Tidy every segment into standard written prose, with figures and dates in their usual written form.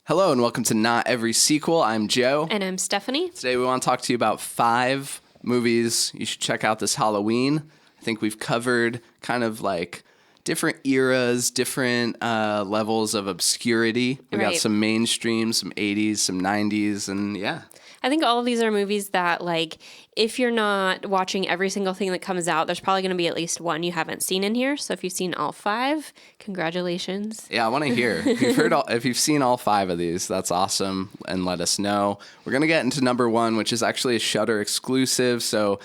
Hello and welcome to Not Every Sequel. I'm Joe. And I'm Stephanie. Today we want to talk to you about 5 movies you should check out this Halloween. I think we've covered kind of like different eras, different levels of obscurity. We got some mainstream, some 80s, some 90s, and yeah. I think all of these are movies that, like, if you're not watching every single thing that comes out, there's probably going to be at least one you haven't seen in here. So if you've seen all 5, congratulations. Yeah, I want to hear. If you've seen all 5 of these, that's awesome, and let us know. We're going to get into number 1, which is actually a Shudder exclusive, so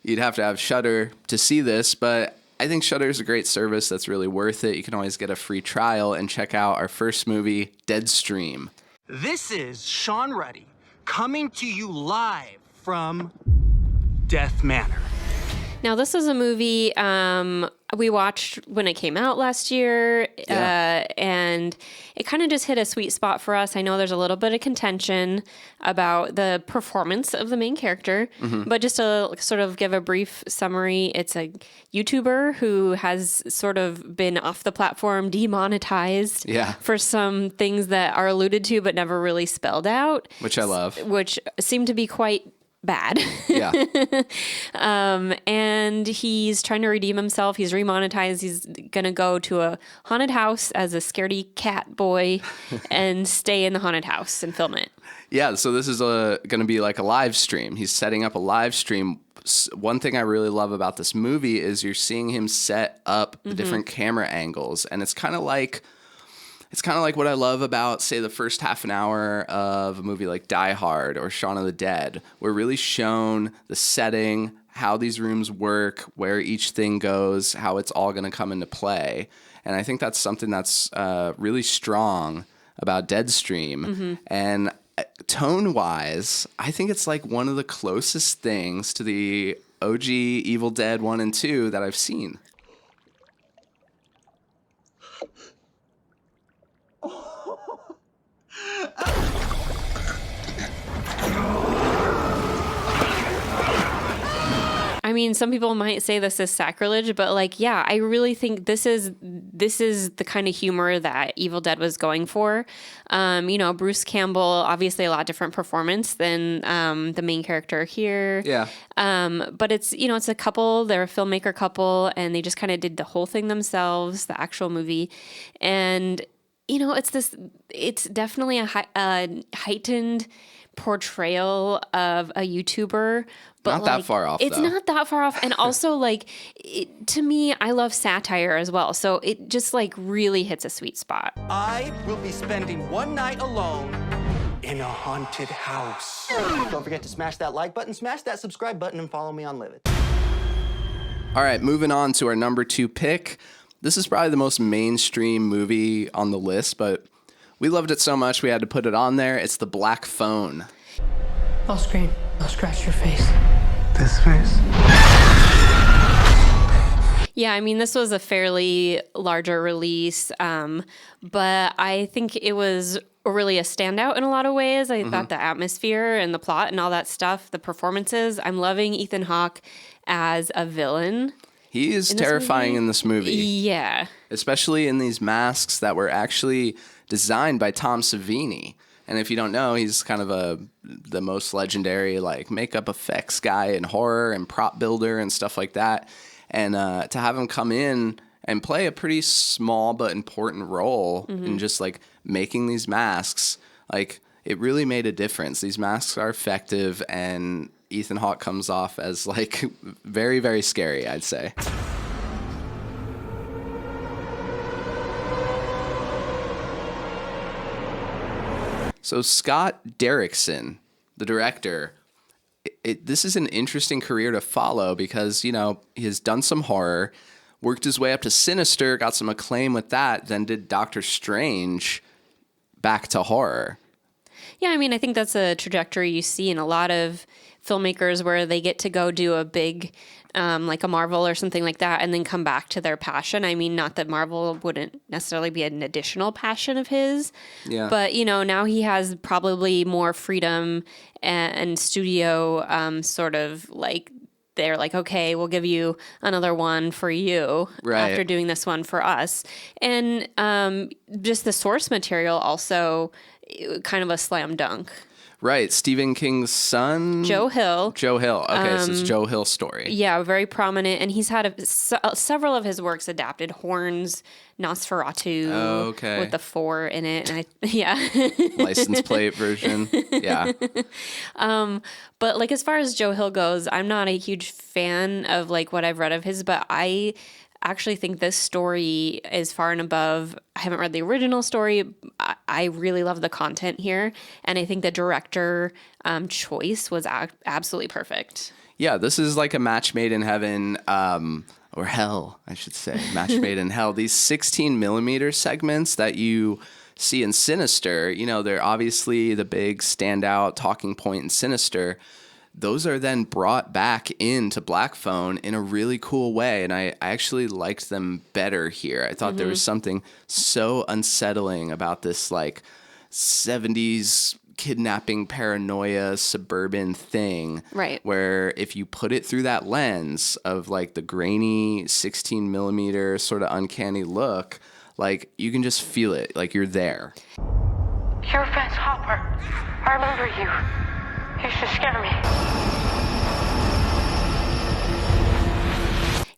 you'd have to have Shudder to see this, but I think Shudder is a great service that's really worth it. You can always get a free trial and check out our first movie, Deadstream. This is Sean Ruddy, coming to you live from Death Manor. Now, this is a movie we watched when it came out last year, and it kind of just hit a sweet spot for us. I know there's a little bit of contention about the performance of the main character, but just to sort of give a brief summary, it's a YouTuber who has sort of been off the platform, demonetized for some things that are alluded to but never really spelled out. Which I love. Which seem to be quite bad. Yeah. And he's trying to redeem himself. He's remonetized. He's going to go to a haunted house as a scaredy cat boy and stay in the haunted house and film it. Yeah, so this is going to be like a live stream. He's setting up a live stream. One thing I really love about this movie is you're seeing him set up the different camera angles, and it's kind of like what I love about, say, the first half an hour of a movie like Die Hard or Shaun of the Dead. We're really shown the setting, how these rooms work, where each thing goes, how it's all going to come into play. And I think that's something that's really strong about Deadstream. And tone-wise, I think it's like one of the closest things to the OG Evil Dead 1 and 2 that I've seen. I mean, some people might say this is sacrilege, but like, yeah, I really think this is the kind of humor that Evil Dead was going for. Bruce Campbell, obviously a lot different performance than the main character here. Yeah. But it's a couple, they're a filmmaker couple, and they just kind of did the whole thing themselves, the actual movie. And, it's definitely a heightened portrayal of a YouTuber, but not that far off. It's not that far off, and also to me, I love satire as well, so it just really hits a sweet spot. I will be spending one night alone in a haunted house. Don't forget to smash that like button, smash that subscribe button, and follow me on Livid. All right, moving on to our number 2 pick. This is probably the most mainstream movie on the list, but we loved it so much we had to put it on there. It's The Black Phone. I'll scream. I'll scratch your face. This face? Yeah, I mean, this was a fairly larger release, but I think it was really a standout in a lot of ways. I thought the atmosphere and the plot and all that stuff, the performances. I'm loving Ethan Hawke as a villain. He is terrifying in this movie. Yeah. Especially in these masks that were actually designed by Tom Savini. And if you don't know, he's kind of the most legendary makeup effects guy in horror and prop builder and stuff like that. And to have him come in and play a pretty small but important role in just making these masks, it really made a difference. These masks are effective, and Ethan Hawke comes off as very, very scary, I'd say. So Scott Derrickson, the director, this is an interesting career to follow because, he has done some horror, worked his way up to Sinister, got some acclaim with that, then did Doctor Strange, back to horror. Yeah, I mean, I think that's a trajectory you see in a lot of filmmakers where they get to go do a big, like a Marvel or something like that, and then come back to their passion. I mean, not that Marvel wouldn't necessarily be an additional passion of his, but, now he has probably more freedom and studio sort of they're like, okay, we'll give you another one for you Right. after doing this one for us. And just the source material also kind of a slam dunk. Right. Stephen King's son? Joe Hill. Joe Hill. Okay, so it's Joe Hill's story. Yeah, very prominent. And he's had several of his works adapted. Horns, Nosferatu. Okay. With the 4 in it. And yeah. License plate version. Yeah. But like as far as Joe Hill goes, I'm not a huge fan of like what I've read of his, but I actually think this story is far and above. I haven't read the original story. I really love the content here, and I think the director choice was absolutely perfect. Yeah, this is like a match made in heaven, or hell, I should say. Match made in hell. These 16 millimeter segments that you see in Sinister, you know, they're obviously the big standout talking point in Sinister. Those are then brought back into Black Phone in a really cool way. And I actually liked them better here. I thought there was something so unsettling about this like 70s kidnapping paranoia suburban thing. Right. Where if you put it through that lens of like the grainy 16 millimeter sort of uncanny look, like you can just feel it. Like you're there. You're Vance Hopper. I remember you. You used to scare me.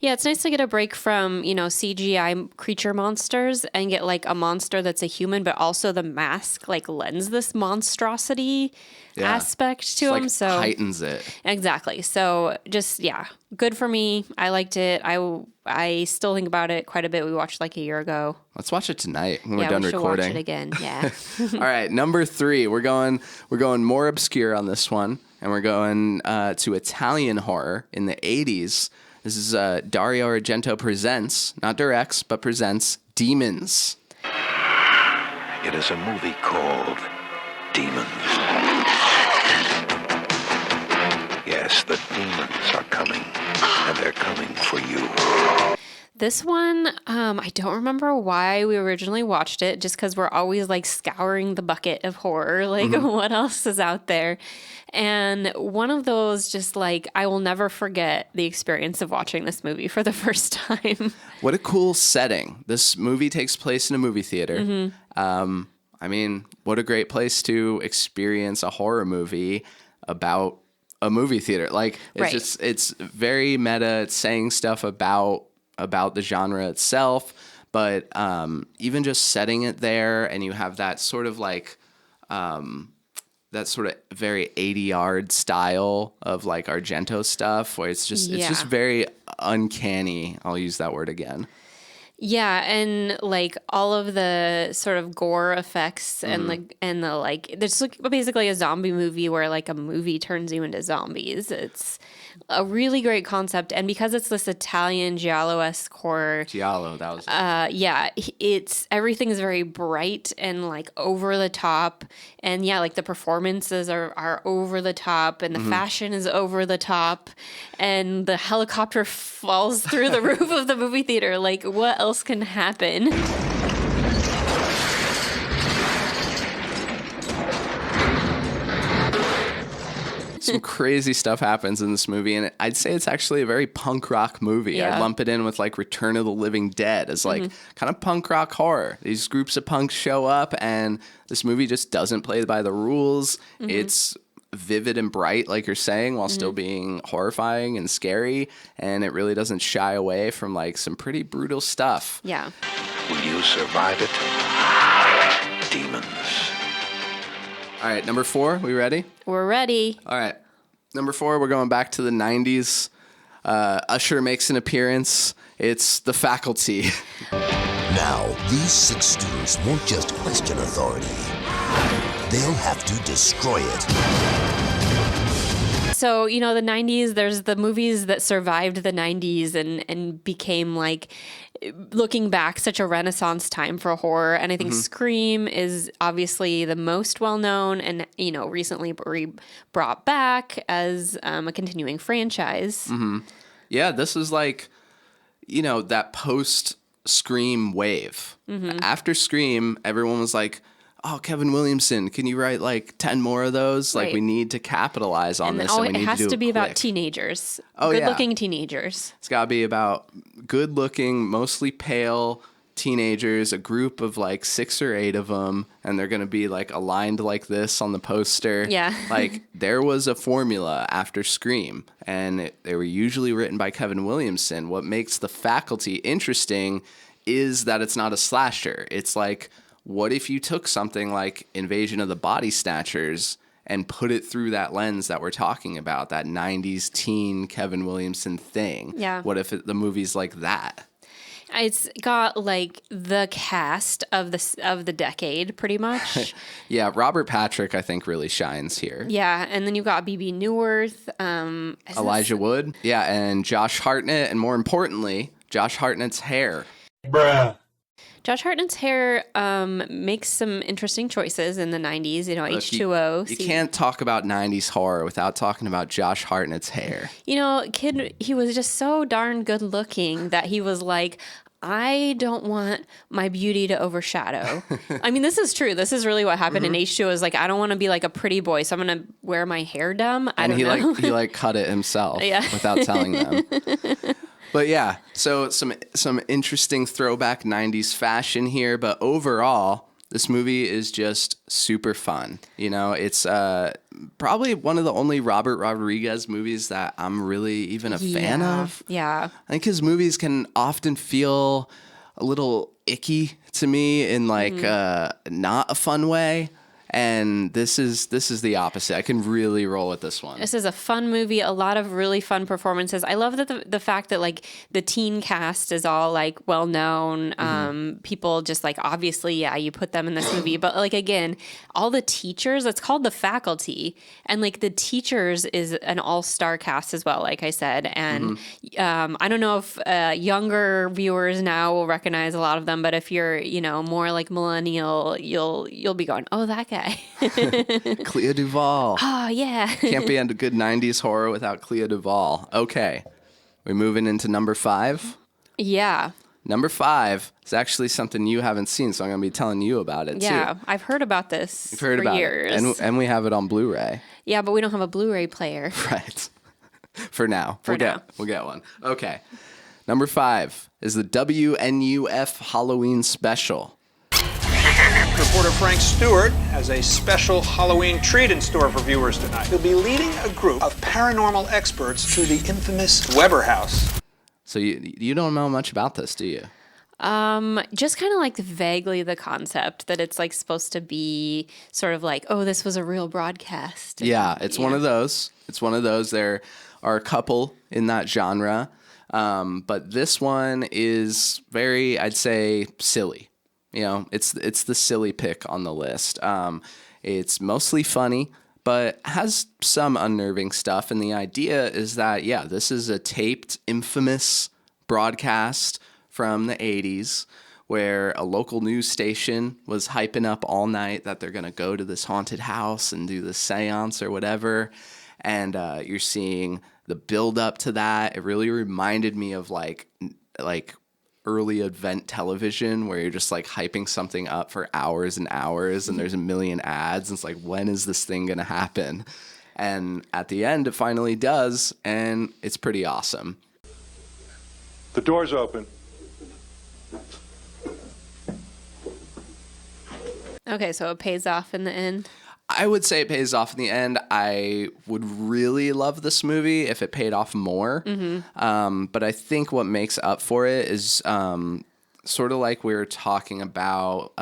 Yeah, it's nice to get a break from, you know, CGI creature monsters and get like a monster that's a human, but also the mask like lends this monstrosity aspect to him. Like So heightens it. exactly. So just, yeah, good for me. I liked it. I still think about it quite a bit. We watched like a year ago. Let's watch it tonight when we're Yeah, done we should recording. watch it again. Yeah. All right, number 3. We're going more obscure on this one, and we're going to Italian horror in the 80s. This is Dario Argento presents, not directs, but presents Demons. It is a movie called Demons. Yes, the demons are coming, and they're coming for you. This one, I don't remember why we originally watched it, just because we're always like scouring the bucket of horror, like what else is out there. And one of those, just like, I will never forget the experience of watching this movie for the first time. What a cool setting. This movie takes place in a movie theater. I mean, what a great place to experience a horror movie about a movie theater. Like, it's Right. just, it's very meta. It's saying stuff about the genre itself, but even just setting it there, and you have that sort of like that sort of very 80-yard style of like Argento stuff, where it's just very uncanny. I'll use that word again. Yeah, and like all of the sort of gore effects and the like, there's like basically a zombie movie where like a movie turns you into zombies. It's a really great concept, and because it's this Italian giallo-esque horror, Giallo, that was it's everything's very bright and like over the top, and yeah, like the performances are over the top, and the fashion is over the top, and the helicopter falls through the roof of the movie theater. Like, what else can happen? some crazy stuff happens in this movie, and I'd say it's actually a very punk rock movie. Yeah. I'd lump it in with like Return of the Living Dead as like kind of punk rock horror. These groups of punks show up, and this movie just doesn't play by the rules. It's vivid and bright, like you're saying, while still being horrifying and scary, and it really doesn't shy away from like some pretty brutal stuff. Yeah. Will you survive it? Demons. All right, number 4, we ready? We're ready. All right. Number 4, we're going back to the 90s. Usher makes an appearance. It's The Faculty. Now, these 6 students won't just question authority. They'll have to destroy it. So, you know, the 90s, there's the movies that survived the 90s and became like, looking back, such a renaissance time for horror. And I think Scream is obviously the most well-known and, you know, recently brought back as a continuing franchise. Yeah, this is like, you know, that post-Scream wave. After Scream, everyone was like, oh, Kevin Williamson, can you write like 10 more of those? Like Right. we need to capitalize on this. And we it need has to, do to be about quick. teenagers. Oh, yeah. Good-looking teenagers. It's got to be about good looking, mostly pale teenagers, a group of like 6 or 8 of them, and they're going to be like aligned like this on the poster. Yeah. Like there was a formula after Scream, and they were usually written by Kevin Williamson. What makes The Faculty interesting is that it's not a slasher. It's like, what if you took something like Invasion of the Body Snatchers and put it through that lens that we're talking about, that 90s teen Kevin Williamson thing? Yeah. What if the movie's like that? It's got like the cast of the decade, pretty much. Yeah, Robert Patrick, I think, really shines here. Yeah, and then you've got BB Newirth, Elijah Wood. Yeah, and Josh Hartnett, and more importantly, Josh Hartnett's hair. Josh Hartnett's hair makes some interesting choices in the 90s, you know, Look, H2O. You can't talk about 90s horror without talking about Josh Hartnett's hair. You know, he was just so darn good looking that he was like, I don't want my beauty to overshadow. I mean, this is true. This is really what happened in H2O is like, I don't want to be like a pretty boy, so I'm going to wear my hair dumb. I And don't know. he like cut it himself Yeah. without telling them. But yeah, so some interesting throwback 90s fashion here, but overall, this movie is just super fun. You know, it's probably one of the only Robert Rodriguez movies that I'm really even a fan of. Yeah. I think his movies can often feel a little icky to me in like not a fun way. And this is the opposite. I can really roll with this one. This is a fun movie, a lot of really fun performances. I love that the fact that like the teen cast is all like well known. People just like obviously, yeah, you put them in this movie. But like again, all the teachers, it's called The Faculty. And like the teachers is an all-star cast as well, like I said. And I don't know if younger viewers now will recognize a lot of them, but if you're, you know, more like millennial, you'll be going, oh, that guy. Clea Duvall. Oh, yeah. Can't be into good 90s horror without Clea Duvall. Okay. We're moving into number 5. Yeah. Number 5 is actually something you haven't seen, so I'm going to be telling you about it Yeah. too. I've heard about this You've heard for about years. it. And we have it on Blu-ray. Yeah, but we don't have a Blu-ray player. Right. For now. For now. We'll get one. Okay. Number 5 is the WNUF Halloween Special. Reporter Frank Stewart has a special Halloween treat in store for viewers tonight. He'll be leading a group of paranormal experts to the infamous Weber House. So you don't know much about this, do you? Just kind of like vaguely the concept that it's like supposed to be sort of like, oh, this was a real broadcast. Yeah, it's one of those. It's one of those. There are a couple in that genre, but this one is very, I'd say, silly. You know, it's the silly pick on the list. It's mostly funny, but has some unnerving stuff. And the idea is that, yeah, this is a taped, infamous broadcast from the 80s where a local news station was hyping up all night that they're going to go to this haunted house and do the seance or whatever. And you're seeing the build up to that. It really reminded me of like early event television where you're just like hyping something up for hours and hours and there's a million ads and it's like, when is this thing gonna happen? And at the end it finally does, and it's pretty awesome. The door's open. Okay, so it pays off in the end. I would say it pays off in the end. I would really love this movie if it paid off more. But I think what makes up for it is sort of like we were talking about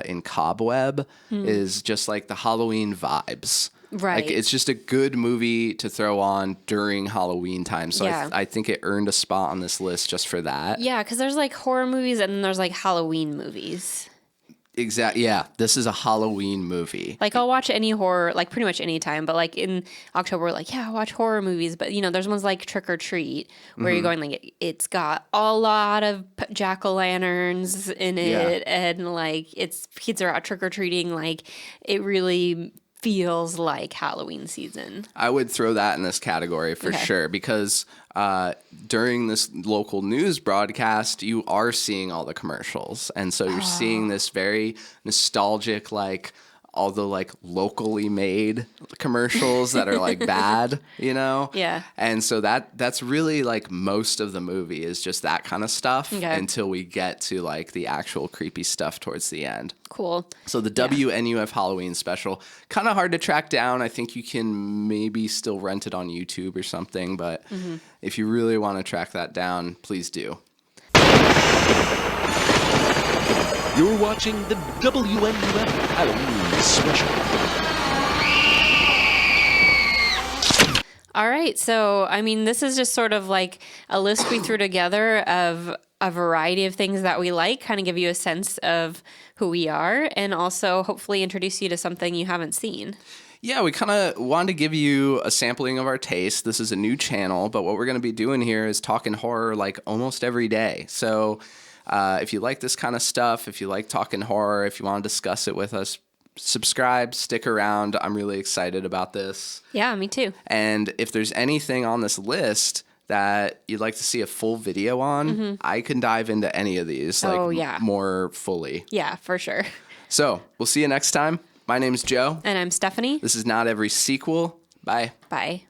in Cobweb, is just like the Halloween vibes. Right. Like it's just a good movie to throw on during Halloween time. So Yeah. I think it earned a spot on this list just for that. Yeah, because there's like horror movies and then there's like Halloween movies. Exactly. Yeah. This is a Halloween movie. Like I'll watch any horror, like pretty much any time, but like in October, we're like, yeah, I'll watch horror movies. But you know, there's ones like Trick or Treat where you're going like, it's got a lot of jack-o'-lanterns in it, and like it's kids are out trick or treating. Like it really feels like Halloween season. I would throw that in this category for sure, because during this local news broadcast, you are seeing all the commercials. And so you're seeing this very nostalgic, like, all the like locally made commercials that are like bad, you know? Yeah. And so that's really like most of the movie is just that kind of stuff until we get to like the actual creepy stuff towards the end. Cool. So the WNUF Halloween special, kind of hard to track down. I think you can maybe still rent it on YouTube or something, but if you really want to track that down, please do. You're watching the WNUF Halloween special. All right. So, I mean, this is just sort of like a list we threw together of a variety of things that we like, kind of give you a sense of who we are, and also hopefully introduce you to something you haven't seen. Yeah, we kind of wanted to give you a sampling of our taste. This is a new channel, but what we're going to be doing here is talking horror like almost every day. So if you like this kind of stuff, if you like talking horror, if you want to discuss it with us, subscribe, stick around. I'm really excited about this. Yeah, me too. And if there's anything on this list that you'd like to see a full video on, I can dive into any of these more fully. Yeah, for sure. So we'll see you next time. My name's Joe. And I'm Stephanie. This is Not Every Sequel. Bye. Bye.